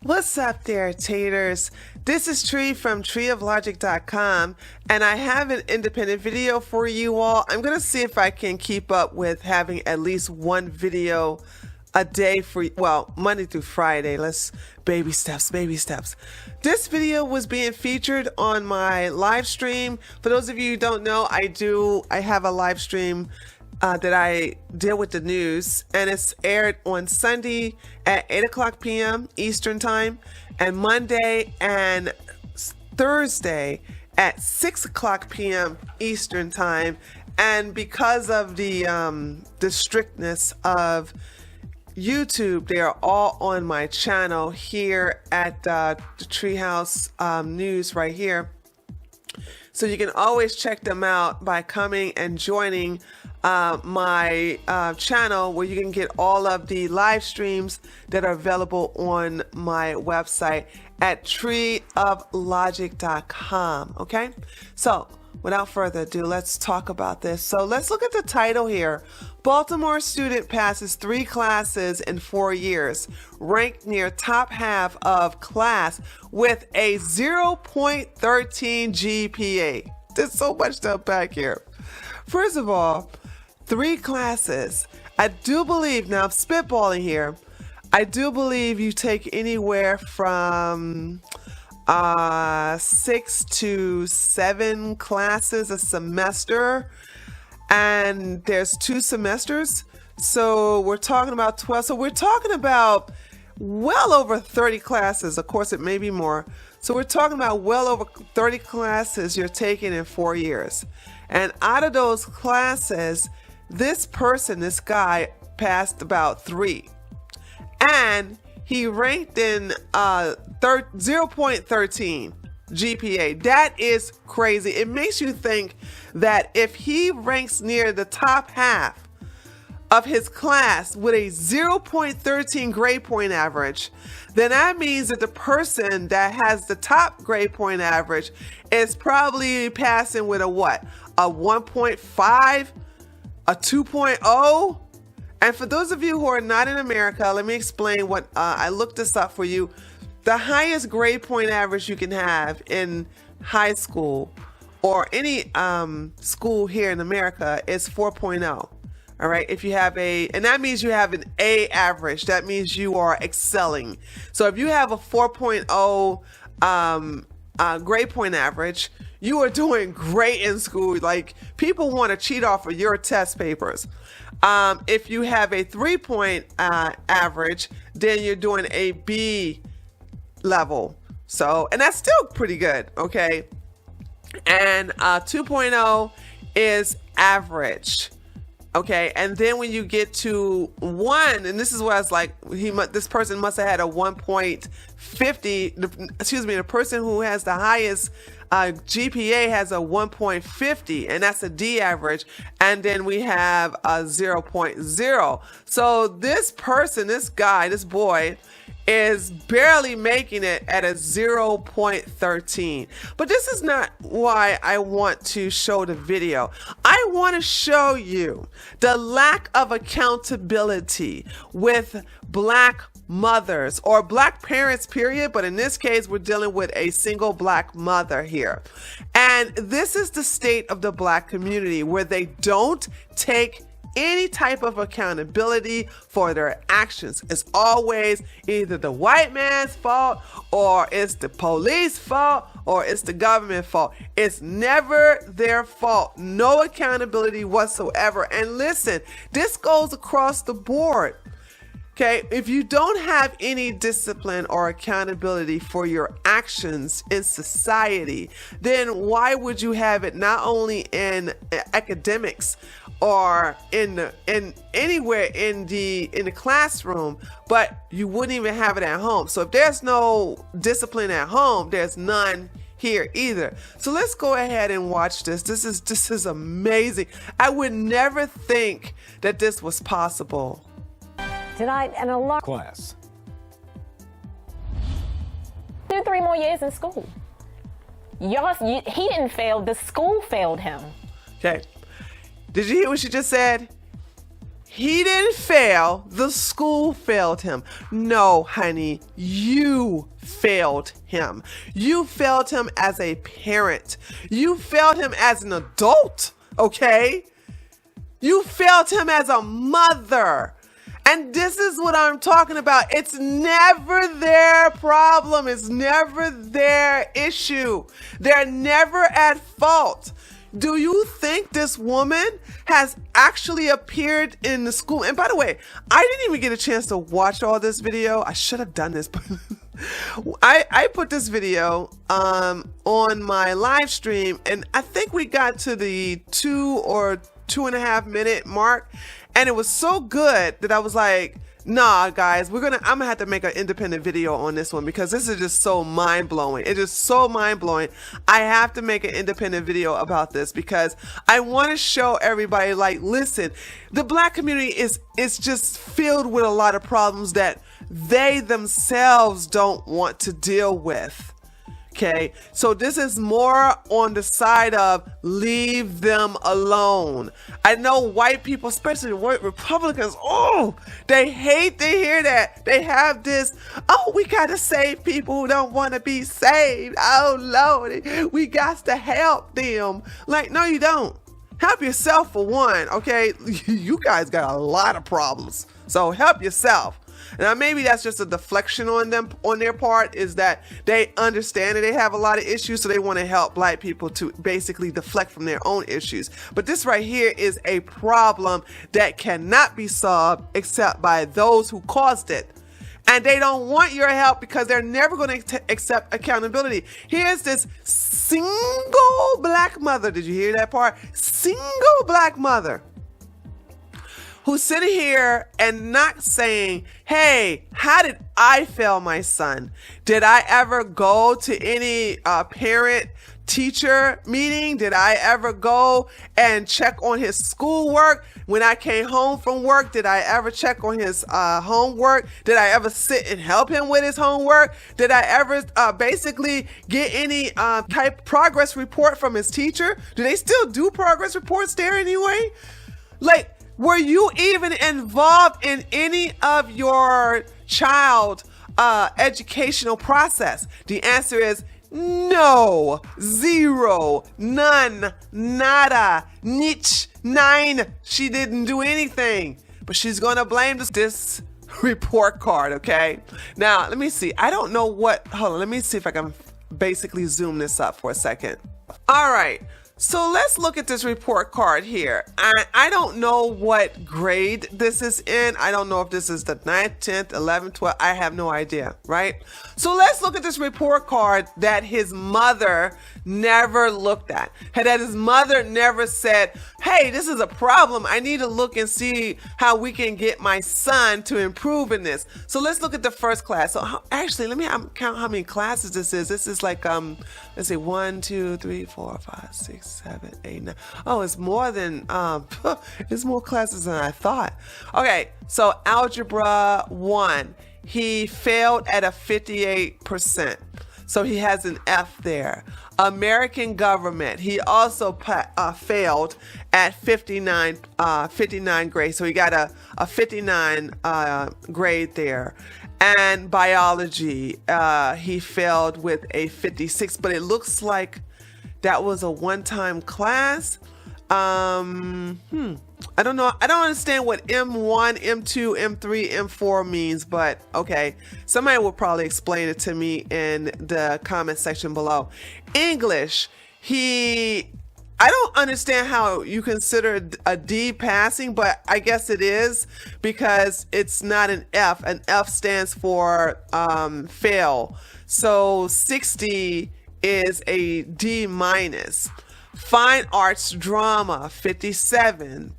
What's up there, taters? This is Tree from treeoflogic.com, and I have an independent video for you all. I'm going to see if I can keep up with having at least one video a day for, well, Monday through Friday. Let's baby steps, baby steps. This video was being featured on my live stream. For those of you who don't know, I have a live stream that I deal with the news, and it's aired on Sunday at 8 o'clock p.m. Eastern time, and Monday and Thursday at 6 o'clock p.m. Eastern time. And because of the strictness of YouTube, they are all on my channel here at the Treehouse News right here. So you can always check them out by coming and joining my channel, where you can get all of the live streams that are available on my website at treeoflogic.com. Okay, so without further ado, let's talk about this. So let's look at the title here. Baltimore student passes 3 classes in 4 years, ranked near top half of class with a 0.13 GPA. There's so much to unpack here. First of all, 3 classes. I do believe, now I'm spitballing here, I do believe you take anywhere from 6 to 7 classes a semester, and there's 2 semesters, so we're talking about 12. So we're talking about well over 30 classes. Of course, it may be more. So we're talking about well over 30 classes you're taking in 4 years. And out of those classes, this guy passed about 3. And he ranked in 0.13 GPA. That is crazy. It makes you think that if he ranks near the top half of his class with a 0.13 grade point average, then that means that the person that has the top grade point average is probably passing with a what? A 1.5, a 2.0. And for those of you who are not in America, let me explain what I looked this up for you. The highest grade point average you can have in high school or any school here in America is 4.0. All right. If you have and that means you have an A average. That means you are excelling. So if you have a 4.0 grade point average, you are doing great in school. Like, people want to cheat off of your test papers. If you have a 3-point average, then you're doing a B level. So, and that's still pretty good. Okay. And 2.0 is average. Okay. And then when you get to 1, and this is where I was like, this person must have had a 1.50. Excuse me. The person who has the highest GPA has a 1.50, and that's a D average. And then we have a 0.0. So this person, this boy, is barely making it at a 0.13. But this is not why I want to show the video. I want to show you the lack of accountability with Black mothers or Black parents, period. But in this case, we're dealing with a single Black mother here. And this is the state of the Black community, where they don't take any type of accountability for their actions. It's always either the white man's fault, or it's the police fault, or it's the government fault. It's never their fault. No accountability whatsoever. And listen, this goes across the board. Okay, if you don't have any discipline or accountability for your actions in society, then why would you have it not only in academics or in anywhere in the classroom, but you wouldn't even have it at home? So if there's no discipline at home, there's none here either. So let's go ahead and watch this. This is amazing. I would never think that this was possible. Tonight, an alarm class. 2-3 more years in school. He didn't fail. The school failed him. Okay. Did you hear what she just said? he didn't fail, the school failed him. No, honey, you failed him. You failed him as a parent. You failed him as an adult, okay? You failed him as a mother. And this is what I'm talking about. It's never their problem. It's never their issue. They're never at fault. Do you think this woman has actually appeared in the school? And by the way, I didn't even get a chance to watch all this video. I should have done this, but I put this video on my live stream, and I think we got to the 2 or 2.5 minute mark, and it was so good that I was like, nah, guys, I'm gonna have to make an independent video on this one because this is just so mind-blowing. It is so mind-blowing. I have to make an independent video about this because I want to show everybody, like, listen, the Black community is just filled with a lot of problems that they themselves don't want to deal with. Okay, so this is more on the side of leave them alone. I know white people, especially white Republicans, oh, they hate to hear that. They have this, oh, we got to save people who don't want to be saved. Oh, Lord, we got to help them. Like, no, you don't. Help yourself for one, okay? You guys got a lot of problems, so help yourself. Now, maybe that's just a deflection on their part, is that they understand that they have a lot of issues, so they want to help Black people to basically deflect from their own issues. But this right here is a problem that cannot be solved except by those who caused it. And they don't want your help because they're never going to accept accountability. Here's this single Black mother. Did you hear that part? Single Black mother who's sitting here and not saying, hey, how did I fail my son? Did I ever go to any parent-teacher meeting? Did I ever go and check on his schoolwork? When I came home from work, did I ever check on his homework? Did I ever sit and help him with his homework? Did I ever basically get any type progress report from his teacher? Do they still do progress reports there anyway? Like, were you even involved in any of your child educational process? The answer is no, zero, none, nada, niche, nine. She didn't do anything, but she's going to blame this report card, okay? Now, let me see. I don't know what, hold on, let me see if I can basically zoom this up for a second. All right. So let's look at this report card here. I don't know what grade this is in. I don't know if this is the 9th, 10th, 11th, 12th. I have no idea, right? So let's look at this report card that his mother never looked at. That his mother never said, hey, this is a problem. I need to look and see how we can get my son to improve in this. So let's look at the first class. So actually, let me count how many classes this is. This is like, let's see, 1, 2, 3, 4, 5, 6, 7, 8, 9. Oh, it's more than, it's more classes than I thought. Okay, so Algebra 1, he failed at a 58%. So he has an F there. American government, he also failed at 59 grade. So he got a 59 grade there. And biology, he failed with a 56, but it looks like that was a one-time class. I don't know. I don't understand what M1, M2, M3, M4 means, but okay. Somebody will probably explain it to me in the comment section below. English, I don't understand how you consider a D passing, but I guess it is because it's not an F. An F stands for fail. So 60 is a D minus. Fine arts drama, 57,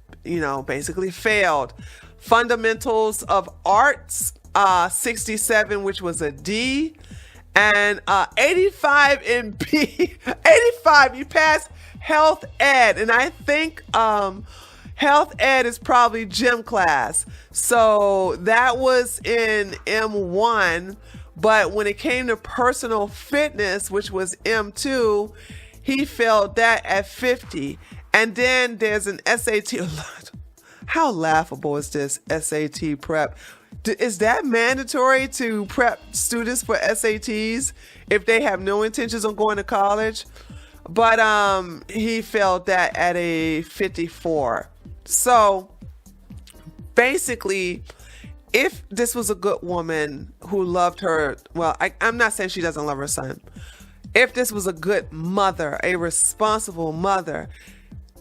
basically failed. Fundamentals of arts, 67, which was a D. And 85 in B, 85, you passed health ed. And I think health ed is probably gym class. So that was in M1. But when it came to personal fitness, which was M2, he failed that at 50. And then there's an SAT. How laughable is this SAT prep? Is that mandatory to prep students for SATs if they have no intentions of going to college? But he failed that at a 54. So basically, if this was a good woman who loved her, well, I'm not saying she doesn't love her son. If this was a good mother, a responsible mother,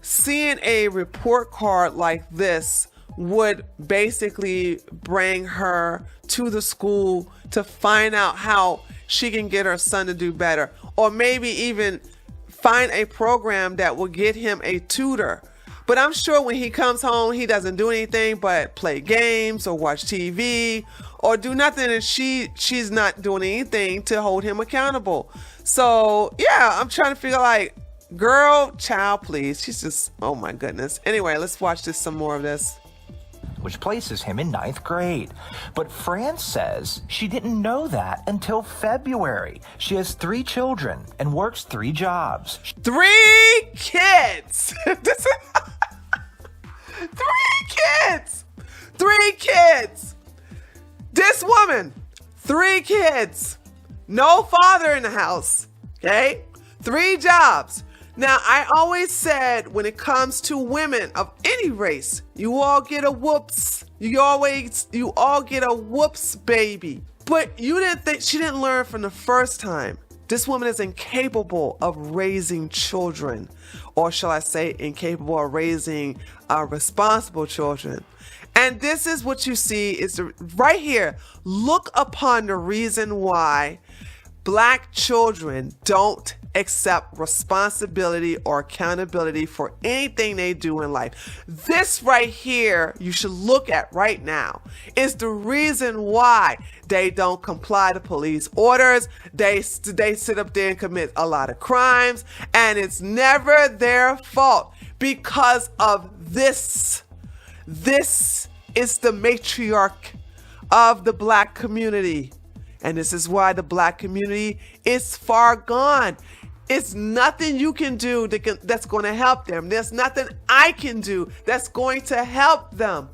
seeing a report card like this would basically bring her to the school to find out how she can get her son to do better, or maybe even find a program that will get him a tutor. But I'm sure when he comes home, he doesn't do anything but play games or watch TV or do nothing, and she's not doing anything to hold him accountable. So yeah, I'm trying to figure like, girl, child, please. She's just, oh my goodness. Anyway, let's watch some more of this. Which places him in 9th grade. But Fran says she didn't know that until February. She has 3 children and works 3 jobs. 3 kids! 3 kids! 3 kids! This woman, 3 kids. No father in the house, okay? 3 jobs. Now, I always said when it comes to women of any race, you all get a whoops. You all get a whoops, baby. But you didn't think she didn't learn from the first time. This woman is incapable of raising children, or shall I say incapable of raising responsible children. And this is what you see is right here. Look upon the reason why Black children don't accept responsibility or accountability for anything they do in life. This right here, you should look at right now, is the reason why they don't comply to police orders. They sit up there and commit a lot of crimes, and it's never their fault because of this. This is the matriarch of the Black community. And this is why the Black community is far gone. It's nothing you can do that's going to help them. There's nothing I can do that's going to help them.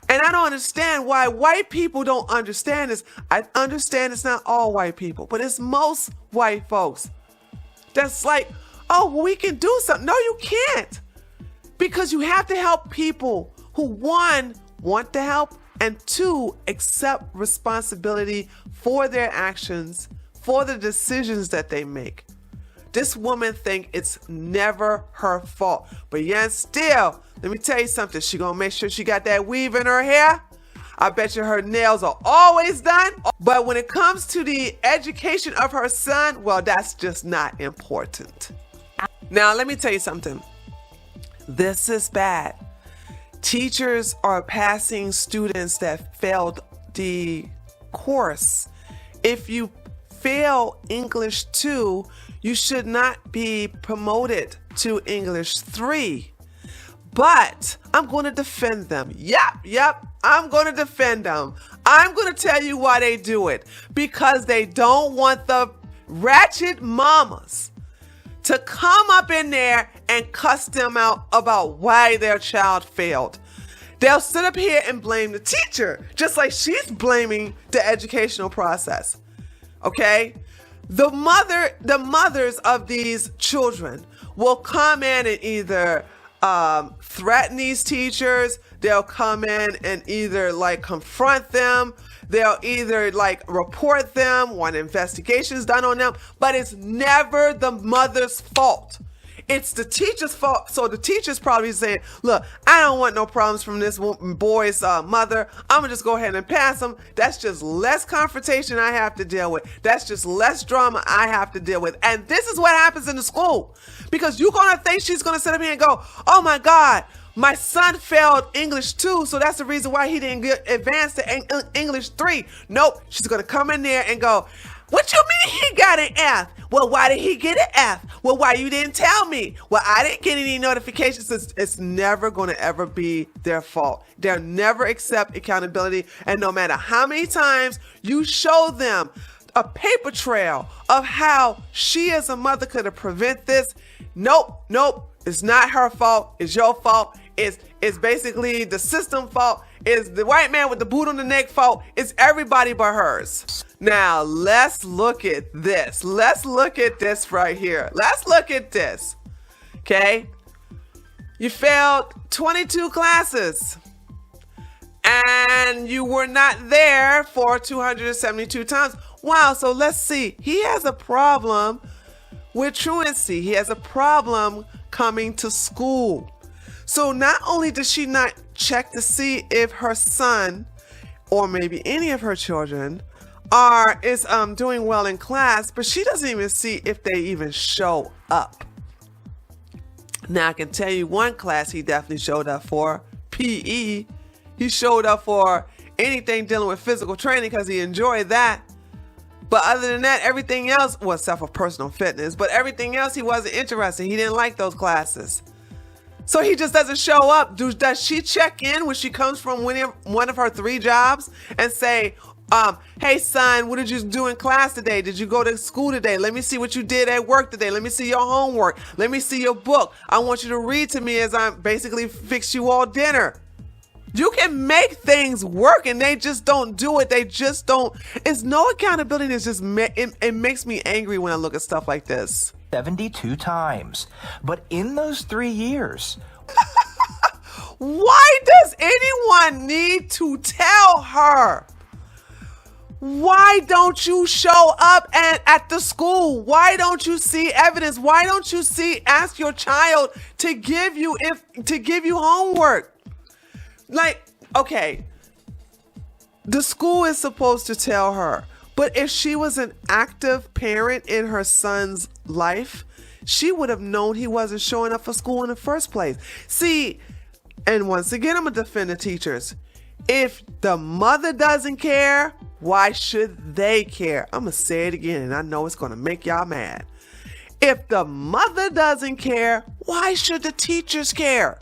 And I don't understand why white people don't understand this. I understand it's not all white people, but it's most white folks. That's like, oh, well, we can do something. No, you can't. Because you have to help people who, 1, want to help, and 2, accept responsibility for their actions, for the decisions that they make. This woman think it's never her fault. But yet still, let me tell you something. She gonna make sure she got that weave in her hair. I bet you her nails are always done. But when it comes to the education of her son, well, that's just not important. Now, let me tell you something. This is bad. Teachers are passing students that failed the course. If you fail English 2, you should not be promoted to English 3. But I'm going to defend them. Yep, I'm going to defend them. I'm going to tell you why they do it. Because they don't want the ratchet mamas to come up in there and cuss them out about why their child failed. They'll sit up here and blame the teacher, just like she's blaming the educational process. Okay? The mothers of these children will come in and either threaten these teachers. They'll come in and either like confront them. They'll either like report them, want investigations done on them, but it's never the mother's fault. It's the teacher's fault. So the teacher's probably saying, look, I don't want no problems from this boy's mother. I'm gonna just go ahead and pass him. That's just less confrontation I have to deal with. That's just less drama I have to deal with. And this is what happens in the school. Because you're gonna think she's gonna sit up here and go, oh my God, my son failed English 2, so that's the reason why he didn't get advanced to English 3. Nope, she's gonna come in there and go, what you mean he got an F? Well, why did he get an F? Well, why you didn't tell me? Well, I didn't get any notifications. It's never going to ever be their fault. They'll never accept accountability. And no matter how many times you show them a paper trail of how she as a mother could have prevented this, nope, it's not her fault. It's your fault. It's basically the system fault. It's the white man with the boot on the neck fault. It's everybody but hers. Now, let's look at this. Let's look at this right here. Let's look at this. Okay? You failed 22 classes. And you were not there for 272 times. Wow, so let's see. He has a problem with truancy. He has a problem coming to school. So not only does she not check to see if her son or maybe any of her children is doing well in class, but she doesn't even see if they even show up. Now I can tell you one class he definitely showed up for, PE. He showed up for anything dealing with physical training because he enjoyed that. But other than that, everything else was except for personal fitness, but everything else he wasn't interested. He didn't like those classes. So he just doesn't show up. Does she check in when she comes from one of her 3 jobs and say, hey son, what did you do in class today? Did you go to school today? Let me see what you did at work today. Let me see your homework. Let me see your book. I want you to read to me as I basically fix you all dinner. You can make things work and they just don't do it. They just don't. It's no accountability. It's just, it makes me angry when I look at stuff like this. 72 times. But in those 3 years, why does anyone need to tell her? Why don't you show up at the school? Why don't you see evidence? Why don't you ask your child to give you homework? Like, okay, the school is supposed to tell her, but if she was an active parent in her son's life, she would have known he wasn't showing up for school in the first place. See, and once again, I'm going to defend the teachers. If the mother doesn't care, why should they care? I'm going to say it again, and I know it's going to make y'all mad. If the mother doesn't care, why should the teachers care?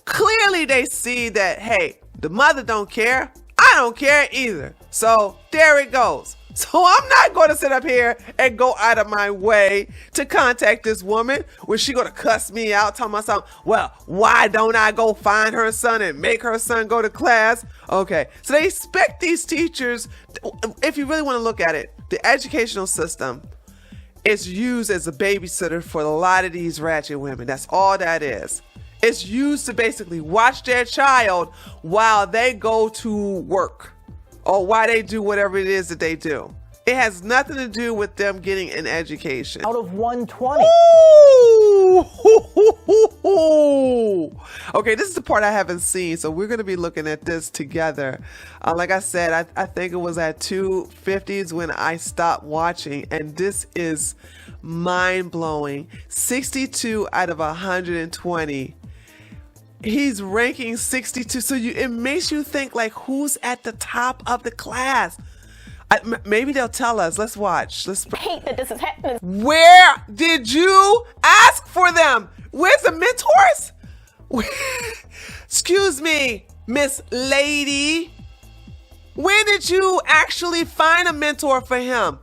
Clearly they see that, hey, the mother don't care. I don't care either. So there it goes. So I'm not going to sit up here and go out of my way to contact this woman. Was she going to cuss me out, talking about something? Well, why don't I go find her son and make her son go to class? Okay, so they expect these teachers, if you really want to look at it, the educational system is used as a babysitter for a lot of these ratchet women. That's all that is. It's used to basically watch their child while they go to work or while they do whatever it is that they do. It has nothing to do with them getting an education. Out of 120. Ooh. Okay, this is the part I haven't seen, so we're going to be looking at this together. Like I said, I think it was at 2:50 when I stopped watching, and this is mind-blowing. 62 out of 120. He's ranking 62, so it makes you think, like, who's at the top of the class? Maybe they'll tell us. Let's watch. I hate that this is happening. Where did you ask for them? Where's the mentors? Excuse me, Miss Lady. When did you actually find a mentor for him?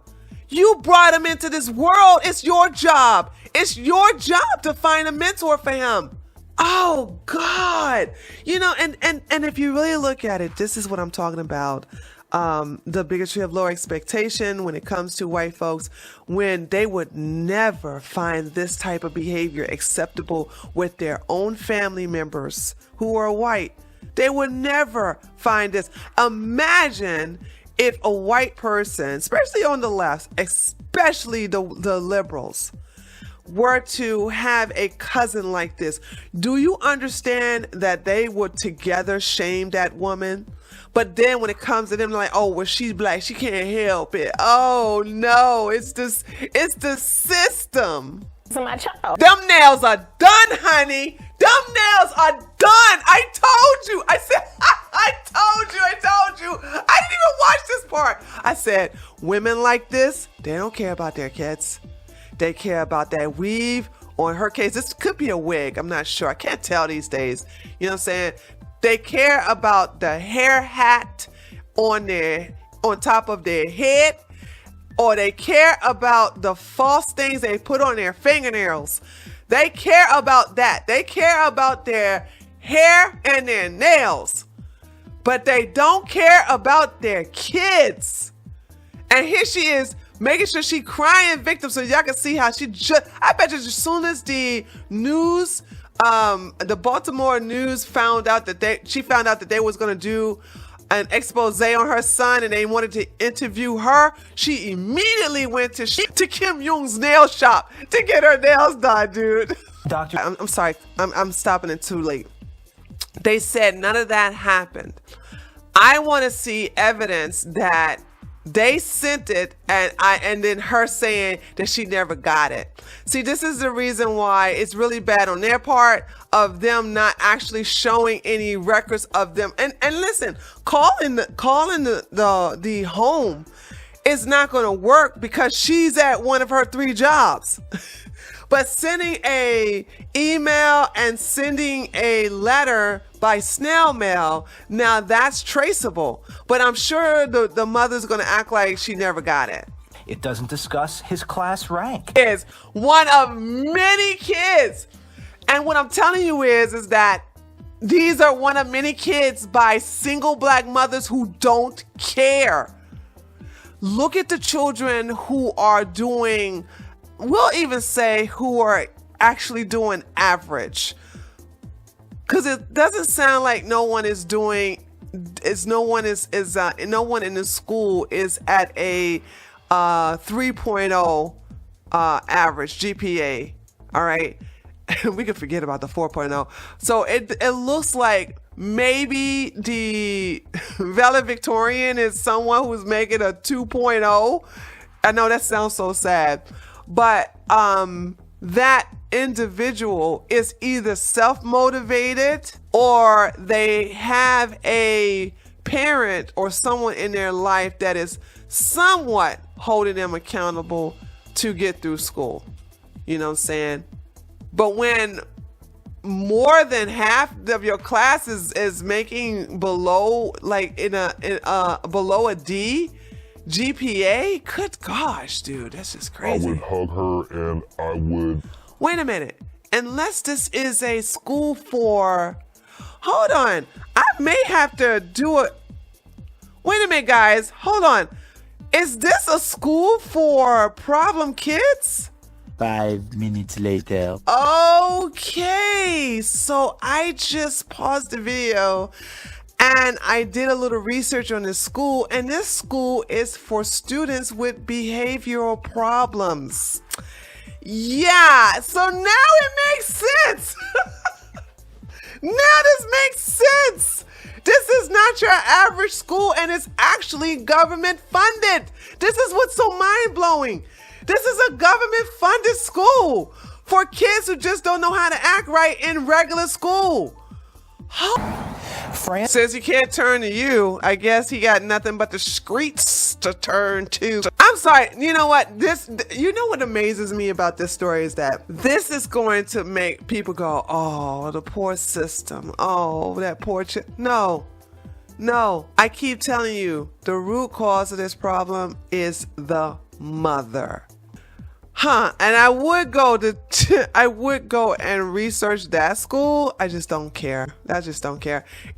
You brought him into this world. It's your job. It's your job to find a mentor for him. Oh God. You know, and if you really look at it, this is what I'm talking about. The bigotry of low expectation when it comes to white folks, when they would never find this type of behavior acceptable with their own family members who are white. They would never find this. Imagine if a white person, especially on the left, especially the liberals, were to have a cousin like this. Do you understand that they would together shame that woman? But then when it comes to them, like, oh, well, she's black, she can't help it. Oh no, it's the system. To my child. Them nails are done, honey. Them nails are done. I told you. I said, I told you. I didn't even watch this part. I said, women like this, they don't care about their kids. They care about that weave, or in her case, this could be a wig. I'm not sure. I can't tell these days. You know what I'm saying? They care about the hair hat on top of their head, or they care about the false things they put on their fingernails. They care about that. They care about their hair and their nails, but they don't care about their kids. And here she is making sure she crying victim, so y'all can see how she just, I bet you as soon as the news, the Baltimore news found out that she found out that they was going to do an expose on her son and they wanted to interview her, she immediately went to Kim Jong's nail shop to get her nails done, dude. Doctor, I'm sorry. I'm stopping it too late. They said none of that happened. I want to see evidence that they sent it and then her saying that she never got it. See, this is the reason why it's really bad on their part of them not actually showing any records of them. And listen, calling the home is not going to work because she's at one of her 3 jobs. But sending a email and sending a letter by snail mail, now that's traceable. But I'm sure the mother's going to act like she never got it. it doesn't discuss his class rank. Is one of many kids. And what I'm telling you is that these are one of many kids by single black mothers who don't care. Look at the children who are doing, we'll even say who are actually doing average. Because it doesn't sound like no one is doing, no one in the school is at a 3.0 average GPA. All right. We can forget about the 4.0. So it looks like maybe the valedictorian is someone who's making a 2.0. I know that sounds so sad, but that individual is either self-motivated or they have a parent or someone in their life that is somewhat holding them accountable to get through school. You know what I'm saying? But when more than half of your class is making below, like below a D GPA, good gosh, dude, that's just crazy. I would hug her and I would. Wait a minute. Unless this is a school for, hold on, I may have to do it. Wait a minute, guys, hold on. Is this a school for problem kids? 5 minutes later. Okay, so I just paused the video and I did a little research on this school, and this school is for students with behavioral problems. Yeah, so now it makes sense. Now this makes sense. This is not your average school, and it's actually government funded. This is what's so mind-blowing. This is a government funded school for kids who just don't know how to act right in regular school. France Says he can't turn to you. I guess he got nothing but the streets to turn to. I'm sorry. You know what? You know what amazes me about this story is that this is going to make people go, oh, the poor system. Oh, that poor No. I keep telling you, the root cause of this problem is the mother. And I would go and research that school. I just don't care.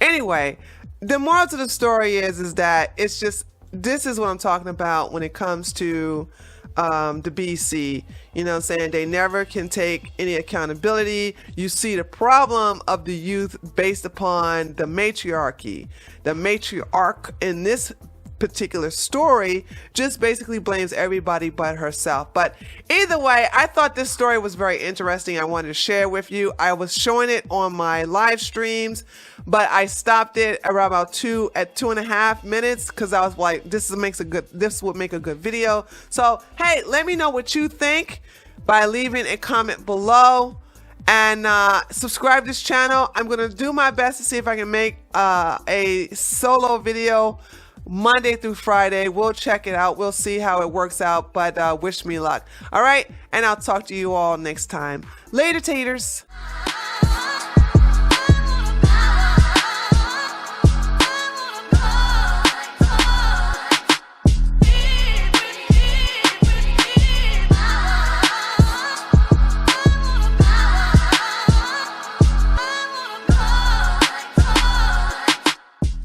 Anyway, the moral to the story is that this is what I'm talking about when it comes to the BC. You know what I'm saying? They never can take any accountability. You see the problem of the youth based upon the matriarchy. The matriarch in this particular story just basically blames everybody but herself. But either way, I thought this story was very interesting. I wanted to share with you. I was showing it on my live streams, but I stopped it around about 2.5 minutes because I was like, this would make a good video. So hey, let me know what you think by leaving a comment below, and subscribe to this channel. I'm gonna do my best to see if I can make a solo video Monday through Friday. We'll check it out. We'll see how it works out, but wish me luck. All right, and I'll talk to you all next time. Later, taters.